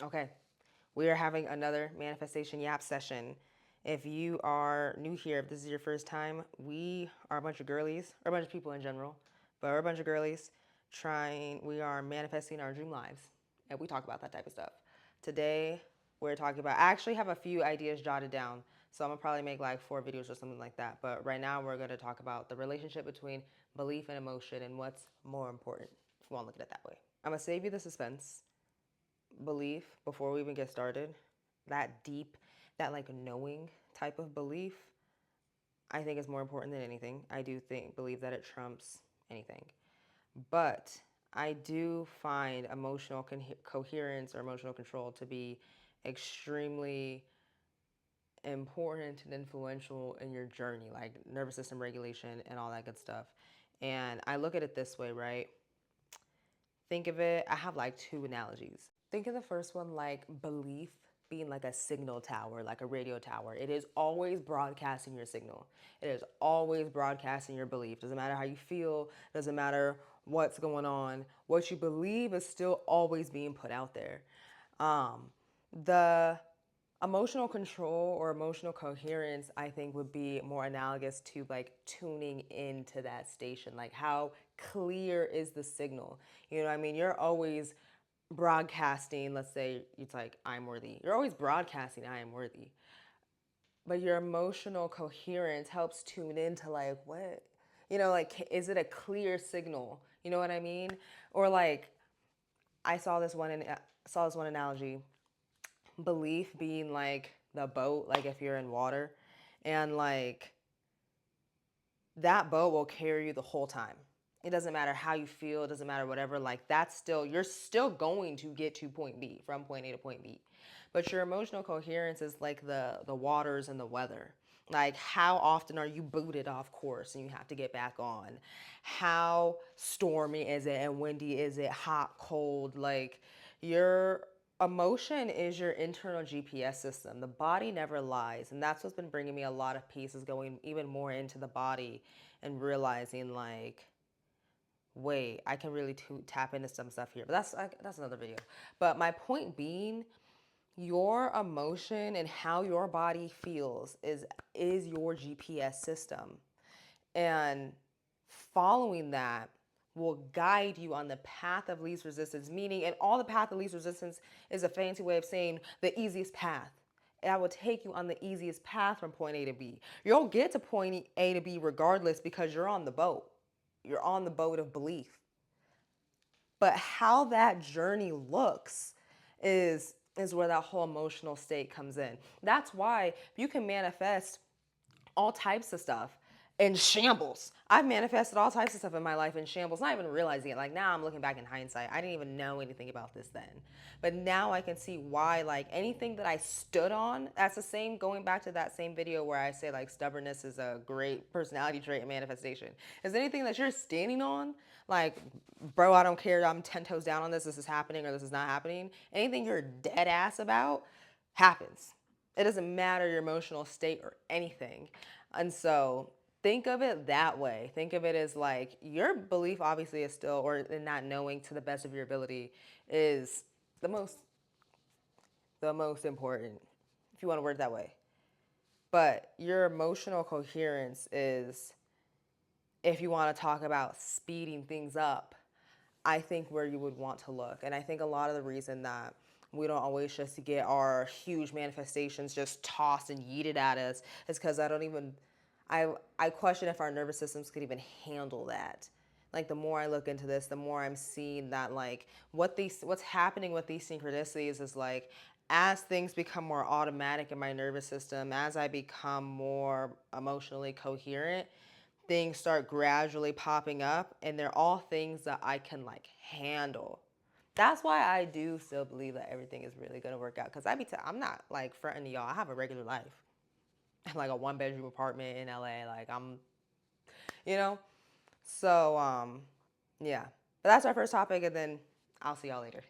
Okay, we are having another manifestation yap session. If you are new here, if this is your first time, we are a bunch of girlies, or a bunch of people in general, but we're a bunch of girlies we are manifesting our dream lives. And we talk about that type of stuff. Today, we're talking about, I actually have a few ideas jotted down. So I'm gonna probably make like 4 videos or something like that. But right now, we're gonna talk about the relationship between belief and emotion and what's more important, if you wanna look at it that way. I'm gonna save you the suspense. Belief, before we even get started, that deep, that like knowing type of belief, I think is more important than anything. I do believe that it trumps anything. But I do find emotional coherence or emotional control to be extremely important and influential in your journey, like nervous system regulation and all that good stuff. And I look at it this way, right? Think of it, I have like 2 analogies. Think of the first one like belief being like a signal tower, like a radio tower. It is always broadcasting your signal. It is always broadcasting your belief. Doesn't matter how you feel, doesn't matter what's going on. What you believe is still always being put out there. The emotional control or emotional coherence, I think, would be more analogous to like tuning into that station. Like, how clear is the signal? You know what I mean? You're always broadcasting, let's say it's like, I'm worthy. You're always broadcasting, I am worthy. But your emotional coherence helps tune into like, what? You know, like, is it a clear signal? You know what I mean? Or like, I saw this one analogy, belief being like the boat, like if you're in water, and like that boat will carry you the whole time. It doesn't matter how you feel, it doesn't matter whatever, like that's still, you're still going to get to point B, from point A to point B. But your emotional coherence is like the waters and the weather. Like, how often are you booted off course and you have to get back on? How stormy is it and windy is it, hot, cold? Like, your emotion is your internal GPS system. The body never lies. And that's what's been bringing me a lot of pieces, going even more into the body and realizing like, wait, I can really tap into some stuff here. But that's another video. But my point being, your emotion and how your body feels is your GPS system. And following that will guide you on the path of least resistance, meaning, and all the path of least resistance is a fancy way of saying the easiest path. And I will take you on the easiest path from point A to B. You'll get to point A to B regardless because you're on the boat. You're on the boat of belief. But how that journey looks is where that whole emotional state comes in. That's why you can manifest all types of stuff in shambles. I've manifested all types of stuff in my life in shambles, not even realizing it. Like, now I'm looking back in hindsight, I didn't even know anything about this then. But now I can see why, like, anything that I stood on, that's the same, going back to that same video where I say, like, stubbornness is a great personality trait and manifestation. Is anything that you're standing on, like, bro, I don't care, I'm 10 toes down on this, this is happening or this is not happening, anything you're dead ass about happens. It doesn't matter your emotional state or anything. And so think of it that way. Think of it as like, your belief obviously is still, or in not knowing to the best of your ability, is the most important, if you want to word it that way. But your emotional coherence is, if you want to talk about speeding things up, I think where you would want to look. And I think a lot of the reason that we don't always just get our huge manifestations just tossed and yeeted at us is because I question if our nervous systems could even handle that. Like, the more I look into this, the more I'm seeing that like what's happening with these synchronicities is like, as things become more automatic in my nervous system, as I become more emotionally coherent, things start gradually popping up, and they're all things that I can like handle. That's why I do still believe that everything is really gonna work out. Because I'm not like fronting to y'all. I have a regular life, like a 1 bedroom apartment in LA. Like, you know. So yeah. But that's our first topic, and then I'll see y'all later.